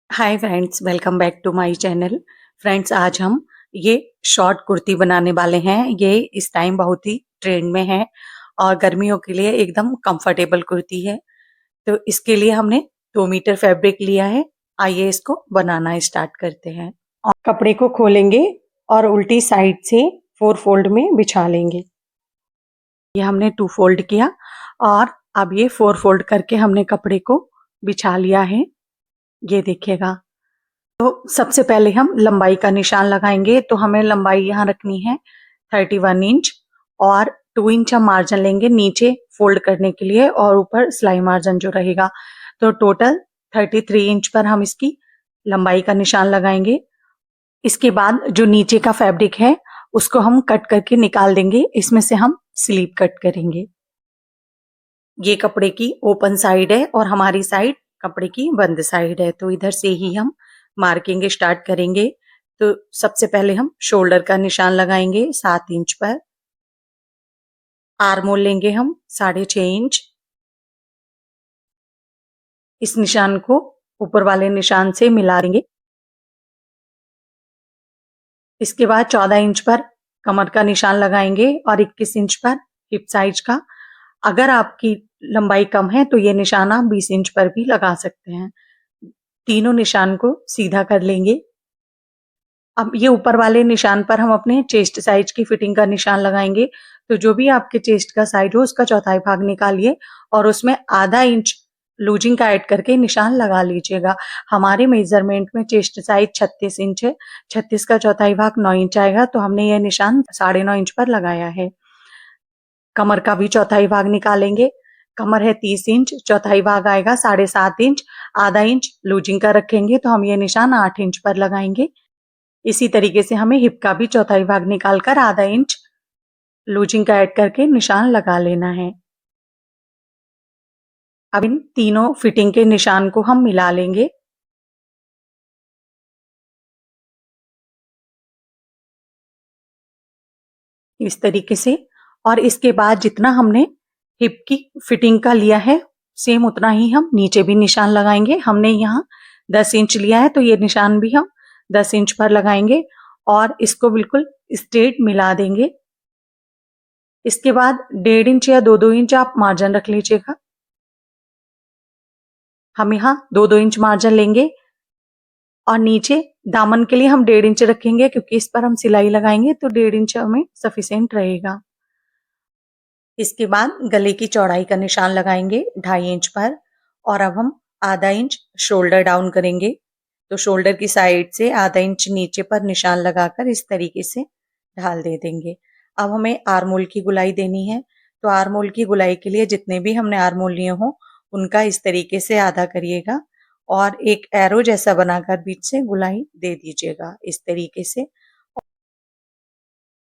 Hi friends, welcome back to my channel. Friends, आज हम ये शॉर्ट कुर्ती बनाने वाले हैं। ये इस टाइम बहुत ही ट्रेंड में है और गर्मियों के लिए एकदम कंफर्टेबल कुर्ती है। तो इसके लिए हमने 2 मीटर फैब्रिक लिया है। आइए इसको बनाना स्टार्ट करते हैं। और कपड़े को खोलेंगे और उल्टी साइड से 4 फोल्ड में बिछा लेंगे। ये हमने 2 फोल्ड किया और अब ये 4 फोल्ड करके हमने कपड़े को बिछा लिया है। ये देखिएगा। तो सबसे पहले हम लंबाई का निशान लगाएंगे। तो हमें लंबाई यहाँ रखनी है 31 इंच और 2 इंच हम मार्जिन लेंगे नीचे फोल्ड करने के लिए और ऊपर सिलाई मार्जिन जो रहेगा। तो टोटल 33 इंच पर हम इसकी लंबाई का निशान लगाएंगे। इसके बाद जो नीचे का फैब्रिक है उसको हम कट करके निकाल देंगे। इसमें से हम स्लीव कट करेंगे। ये कपड़े की ओपन साइड है और हमारी साइड कपड़े की बंद साइड है। तो इधर से ही हम मार्किंग स्टार्ट करेंगे। तो सबसे पहले हम शोल्डर का निशान लगाएंगे 7 इंच पर। आर्म होल लेंगे हम 6.5 इंच। इस निशान को ऊपर वाले निशान से मिला देंगे। इसके बाद 14 इंच पर कमर का निशान लगाएंगे और 21 इंच पर हिप साइज का। अगर आपकी लंबाई कम है तो ये निशान आप 20 इंच पर भी लगा सकते हैं। तीनों निशान को सीधा कर लेंगे। अब ये ऊपर वाले निशान पर हम अपने चेस्ट साइज की फिटिंग का निशान लगाएंगे। तो जो भी आपके चेस्ट का साइज हो उसका चौथाई भाग निकालिए और उसमें आधा इंच लूजिंग का ऐड करके निशान लगा लीजिएगा। हमारे मेजरमेंट में चेस्ट साइज 36 इंच है। 36 का चौथाई भाग 9 इंच आएगा। तो हमने यह निशान 9.5 इंच पर लगाया है। कमर का भी चौथाई भाग निकालेंगे। कमर है 30 इंच, चौथाई भाग आएगा 7.5 इंच। आधा इंच लूजिंग का रखेंगे तो हम ये निशान 8 इंच पर लगाएंगे। इसी तरीके से हमें हिप का भी चौथाई भाग निकालकर आधा इंच लूजिंग का ऐड करके निशान लगा लेना है। अब इन तीनों फिटिंग के निशान को हम मिला लेंगे। इस तरीके से। और इसके बाद जितना हमने हिप की फिटिंग का लिया है सेम उतना ही हम नीचे भी निशान लगाएंगे। हमने यहाँ 10 इंच लिया है तो ये निशान भी हम 10 इंच पर लगाएंगे और इसको बिल्कुल स्ट्रेट मिला देंगे। इसके बाद 1.5 इंच या 2-2 इंच आप मार्जिन रख लीजिएगा। हम यहाँ 2-2 इंच मार्जिन लेंगे और नीचे दामन के लिए हम 1.5 इंच रखेंगे क्योंकि इस पर हम सिलाई लगाएंगे तो 1.5 इंच हमें सफिशिएंट रहेगा। इसके बाद गले की चौड़ाई का निशान लगाएंगे 2.5 इंच पर और अब हम आधा इंच शोल्डर डाउन करेंगे। तो शोल्डर की साइड से आधा इंच नीचे पर निशान लगाकर इस तरीके से ढाल दे देंगे। अब हमें आर्म होल की गुलाई देनी है। तो आर्म होल की गुलाई के लिए जितने भी हमने आर्म होल लिए हों उनका इस तरीके से आधा करिएगा और एक एरो जैसा बनाकर बीच से गुलाई दे दीजिएगा इस तरीके से।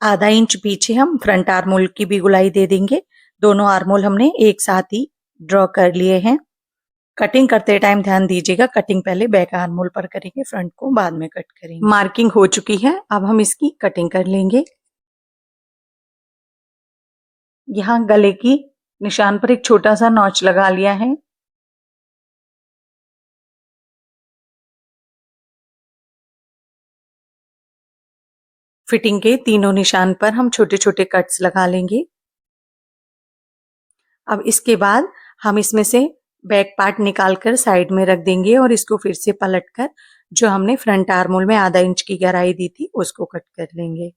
आधा इंच पीछे हम फ्रंट आर्म होल की भी गुलाई दे देंगे। दोनों आर्म होल हमने एक साथ ही ड्रॉ कर लिए हैं। कटिंग करते टाइम ध्यान दीजिएगा, कटिंग पहले बैक आर्म होल पर करेंगे, फ्रंट को बाद में कट करेंगे। मार्किंग हो चुकी है, अब हम इसकी कटिंग कर लेंगे। यहाँ गले की निशान पर एक छोटा सा नॉच लगा लिया है। फिटिंग के तीनों निशान पर हम छोटे छोटे कट्स लगा लेंगे। अब इसके बाद हम इसमें से बैक पार्ट निकालकर साइड में रख देंगे और इसको फिर से पलटकर जो हमने फ्रंट आर्म होल में आधा इंच की गहराई दी थी उसको कट कर लेंगे।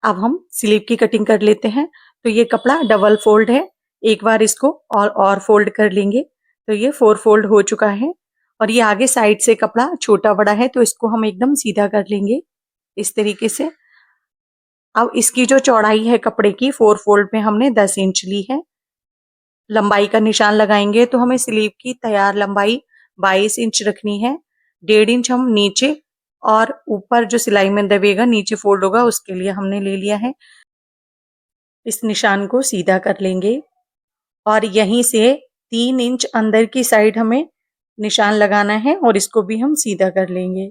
अब हम स्लीव की कटिंग कर लेते हैं। तो ये कपड़ा डबल फोल्ड है, एक बार इसको और फोल्ड कर लेंगे। तो ये 4 फोल्ड हो चुका है और ये आगे साइड से कपड़ा छोटा बड़ा है तो इसको हम एकदम सीधा कर लेंगे इस तरीके से। अब इसकी जो चौड़ाई है कपड़े की 4 फोल्ड में हमने 10 इंच ली है। लंबाई का निशान लगाएंगे तो हमें स्लीव की तैयार लंबाई 22 इंच रखनी है। 1.5 इंच हम नीचे और ऊपर जो सिलाई में दबेगा नीचे फोल्ड होगा उसके लिए हमने ले लिया है। इस निशान को सीधा कर लेंगे और यहीं से 3 इंच अंदर की साइड हमें निशान लगाना है और इसको भी हम सीधा कर लेंगे।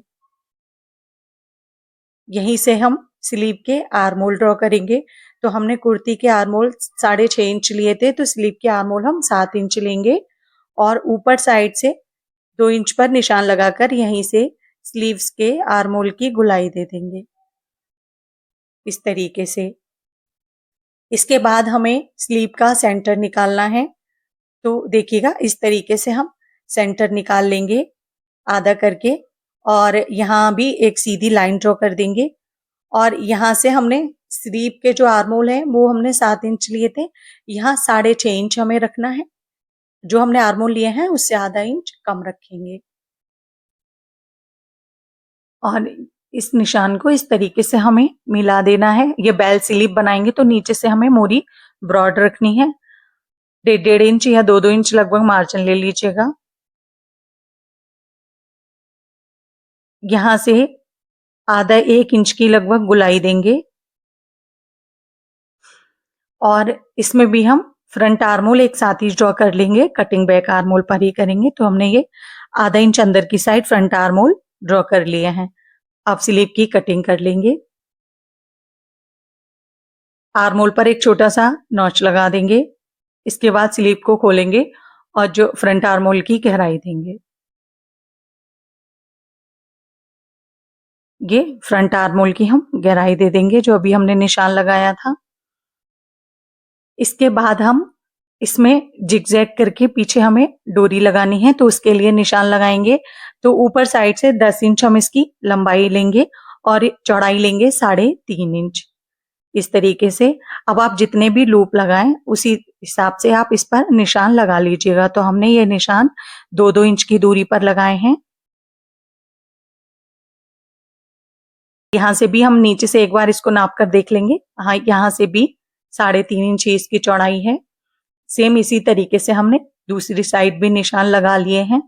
यहीं से हम स्लीव के आर्म होल ड्रॉ करेंगे। तो हमने कुर्ती के आर्म होल 6.5 इंच लिए थे तो स्लीव के आर्म होल हम 7 इंच लेंगे और ऊपर साइड से 2 इंच पर निशान लगाकर यहीं से स्लीव्स के आर्म होल की गुलाई दे देंगे इस तरीके से। इसके बाद हमें स्लीव का सेंटर निकालना है, तो देखिएगा इस तरीके से हम सेंटर निकाल लेंगे आधा करके, और यहाँ भी एक सीधी लाइन ड्रॉ कर देंगे। और यहाँ से हमने स्लीव के जो आर्म होल है वो हमने 7 इंच लिए थे, यहाँ 6.5 इंच हमें रखना है। जो हमने आर्म होल लिए हैं उससे आधा इंच कम रखेंगे। और इस निशान को इस तरीके से हमें मिला देना है। ये बेल स्लीव बनाएंगे तो नीचे से हमें मोरी ब्रॉड रखनी है। 1.5 इंच या 2 इंच लगभग मार्जिन ले लीजिएगा। यहाँ से आधा 1 इंच की लगभग गुलाई देंगे, और इसमें भी हम फ्रंट आर्म होल एक साथ ही ड्रॉ कर लेंगे, कटिंग बैक आर्म होल पर ही करेंगे। तो हमने ये आधा इंच अंदर की side front arm hole draw कर लिए हैं। अब स्लीव की कटिंग कर लेंगे। आर्म होल पर एक छोटा सा नॉच लगा देंगे। इसके बाद स्लीव को खोलेंगे और जो फ्रंट आर्म होल की गहराई देंगे। ये फ्रंट आर्म होल की हम गहराई दे देंगे जो अभी हमने निशान लगाया था। इसके बाद हम इसमें जिगजैग करके पीछे हमें डोरी लगानी है, तो उसके लिए निशान लगाएंगे। तो ऊपर साइड से 10 इंच हम इसकी लंबाई लेंगे और चौड़ाई लेंगे 3.5 इंच इस तरीके से। अब आप जितने भी लूप लगाएं उसी हिसाब से आप इस पर निशान लगा लीजिएगा। तो हमने ये निशान 2-2 इंच की दूरी पर लगाए हैं। यहाँ से भी हम नीचे से एक बार इसको नाप कर देख लेंगे। हाँ, यहाँ से भी 3.5 इंच इसकी चौड़ाई है। सेम इसी तरीके से हमने दूसरी साइड भी निशान लगा लिए हैं।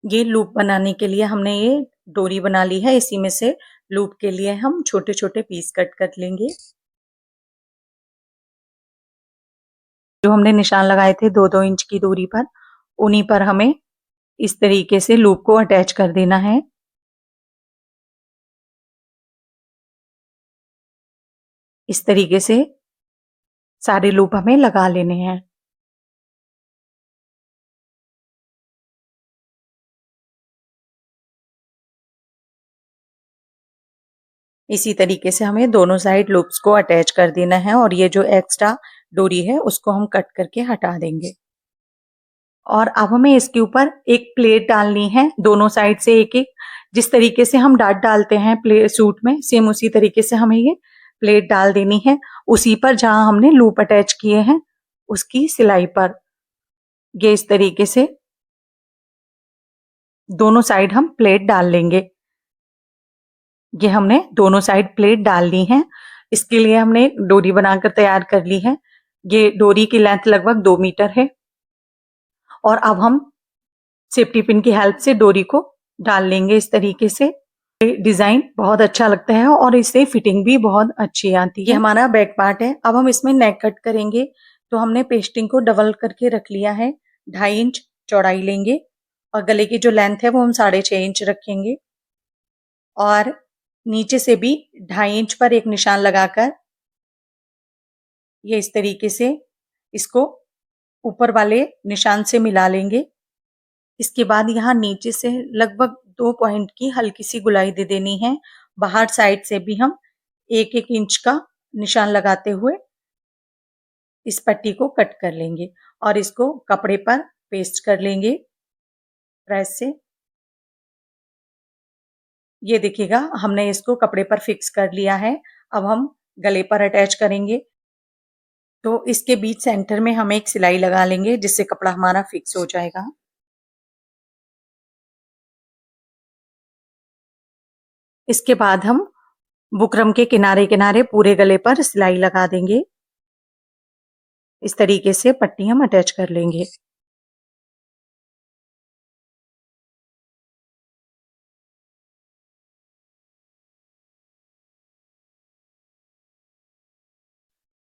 ये लूप बनाने के लिए हमने ये डोरी बना ली है, इसी में से लूप के लिए हम छोटे छोटे पीस कट कर लेंगे। जो हमने निशान लगाए थे 2-2 इंच की दूरी पर, उन्हीं पर हमें इस तरीके से लूप को अटैच कर देना है। इस तरीके से सारे लूप हमें लगा लेने हैं। इसी तरीके से हमें दोनों साइड लूप्स को अटैच कर देना है, और ये जो एक्स्ट्रा डोरी है उसको हम कट करके हटा देंगे। और अब हमें इसके ऊपर एक प्लेट डालनी है, दोनों साइड से एक एक। जिस तरीके से हम डाट डालते हैं प्ले सूट में, सेम उसी तरीके से हमें ये प्लेट डाल देनी है। उसी पर जहां हमने लूप अटैच किए हैं उसकी सिलाई पर ये इस तरीके से दोनों साइड हम प्लेट डाल लेंगे। ये हमने दोनों साइड प्लेट डाल ली है। इसके लिए हमने डोरी बनाकर तैयार कर ली है। ये डोरी की लेंथ लगभग 2 मीटर है। और अब हम सेफ्टी पिन की हेल्प से डोरी को डाल लेंगे इस तरीके से। डिजाइन बहुत अच्छा लगता है और इससे फिटिंग भी बहुत अच्छी आती है। ये हमारा बैक पार्ट है। अब हम इसमें नेक कट करेंगे। तो हमने पेस्टिंग को डबल करके रख लिया है। 2.5 इंच चौड़ाई लेंगे और गले की जो लेंथ है वो हम 6.5 इंच रखेंगे। और नीचे से भी 2.5 इंच पर एक निशान लगाकर ये इस तरीके से इसको ऊपर वाले निशान से मिला लेंगे। इसके बाद यहाँ नीचे से लगभग 2 पॉइंट की हल्की सी गुलाई दे देनी है। बाहर साइड से भी हम 1-1 इंच का निशान लगाते हुए इस पट्टी को कट कर लेंगे और इसको कपड़े पर पेस्ट कर लेंगे प्रेस से। ये देखिएगा हमने इसको कपड़े पर फिक्स कर लिया है। अब हम गले पर अटैच करेंगे। तो इसके बीच सेंटर में हम एक सिलाई लगा लेंगे जिससे कपड़ा हमारा फिक्स हो जाएगा। इसके बाद हम बुकरम के किनारे किनारे पूरे गले पर सिलाई लगा देंगे। इस तरीके से पट्टी हम अटैच कर लेंगे।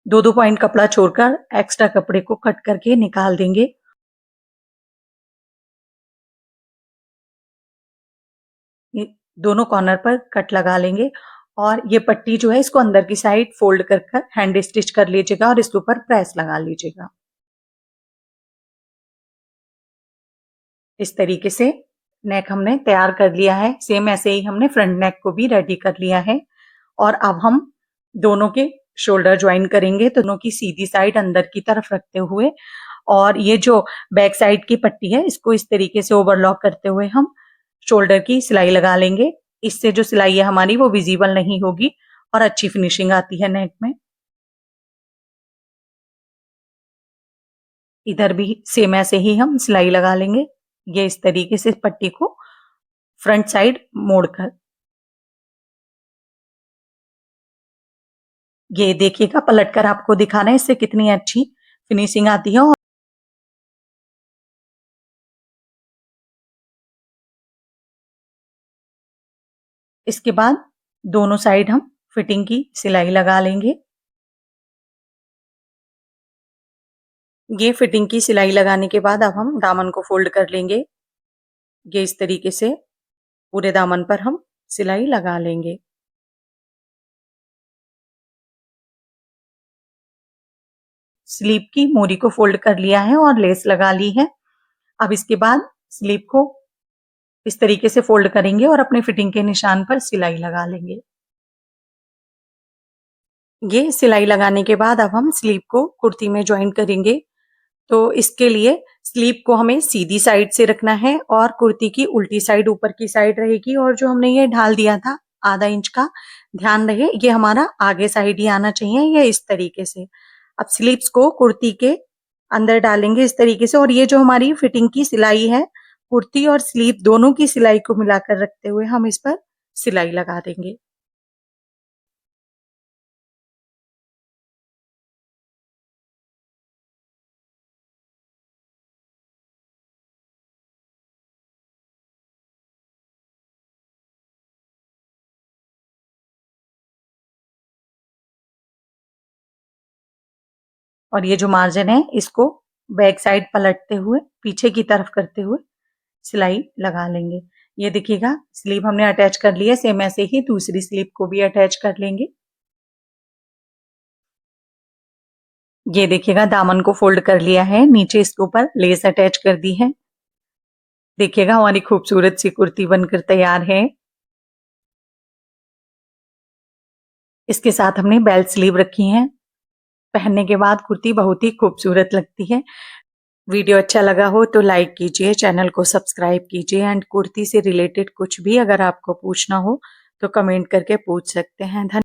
दो दो पॉइंट कपड़ा छोड़कर एक्स्ट्रा कपड़े को कट करके निकाल देंगे। ये दोनों कॉर्नर पर कट लगा लेंगे और ये पट्टी जो है इसको अंदर की साइड फोल्ड कर कर हैंड स्टिच कर लीजिएगा और इसके ऊपर प्रेस लगा लीजिएगा। इस तरीके से नेक हमने तैयार कर लिया है। सेम ऐसे ही हमने फ्रंट नेक को भी रेडी कर लिया है। और अब हम दोनों के शोल्डर ज्वाइन करेंगे, तो दोनों की सीधी साइड अंदर की तरफ रखते हुए और ये जो बैक साइड की पट्टी है इसको इस तरीके से ओवरलॉक करते हुए हम शोल्डर की सिलाई लगा लेंगे। इससे जो सिलाई है हमारी वो विजिबल नहीं होगी और अच्छी फिनिशिंग आती है नेक में। इधर भी सेम ऐसे ही हम सिलाई लगा लेंगे। ये इस तरीके से पट्टी को फ्रंट साइड मोड़कर, ये देखिएगा पलटकर आपको दिखाना है इससे कितनी अच्छी फिनिशिंग आती है। इसके बाद दोनों साइड हम फिटिंग की सिलाई लगा लेंगे। ये फिटिंग की सिलाई लगाने के बाद अब हम दामन को फोल्ड कर लेंगे। ये इस तरीके से पूरे दामन पर हम सिलाई लगा लेंगे। स्लीव की मोरी को फोल्ड कर लिया है और लेस लगा ली है। अब इसके बाद स्लीव को इस तरीके से फोल्ड करेंगे और अपने फिटिंग के निशान पर सिलाई लगा लेंगे। ये सिलाई लगाने के बाद अब हम स्लीव को कुर्ती में ज्वाइन करेंगे। तो इसके लिए स्लीव को हमें सीधी साइड से रखना है और कुर्ती की उल्टी साइड ऊपर की साइड रहेगी। और जो हमने ये ढाल दिया था आधा इंच का, ध्यान रहे ये हमारा आगे साइड ही आना चाहिए, ये इस तरीके से। अब स्लीव्स को कुर्ती के अंदर डालेंगे इस तरीके से और ये जो हमारी फिटिंग की सिलाई है, कुर्ती और स्लीव दोनों की सिलाई को मिलाकर रखते हुए हम इस पर सिलाई लगा देंगे। और ये जो मार्जिन है इसको बैक साइड पलटते हुए पीछे की तरफ करते हुए सिलाई लगा लेंगे। ये देखिएगा स्लीव हमने अटैच कर लिया, सेम ऐसे ही दूसरी स्लीव को भी अटैच कर लेंगे। ये देखिएगा दामन को फोल्ड कर लिया है, नीचे इसके ऊपर लेस अटैच कर दी है। देखिएगा हमारी खूबसूरत सी कुर्ती बनकर तैयार है। इसके साथ हमने बेल्ट स्लीव रखी है। पहनने के बाद कुर्ती बहुत ही खूबसूरत लगती है। वीडियो अच्छा लगा हो तो लाइक कीजिए, चैनल को सब्सक्राइब कीजिए एंड कुर्ती से रिलेटेड कुछ भी अगर आपको पूछना हो तो कमेंट करके पूछ सकते हैं। धन्यवाद।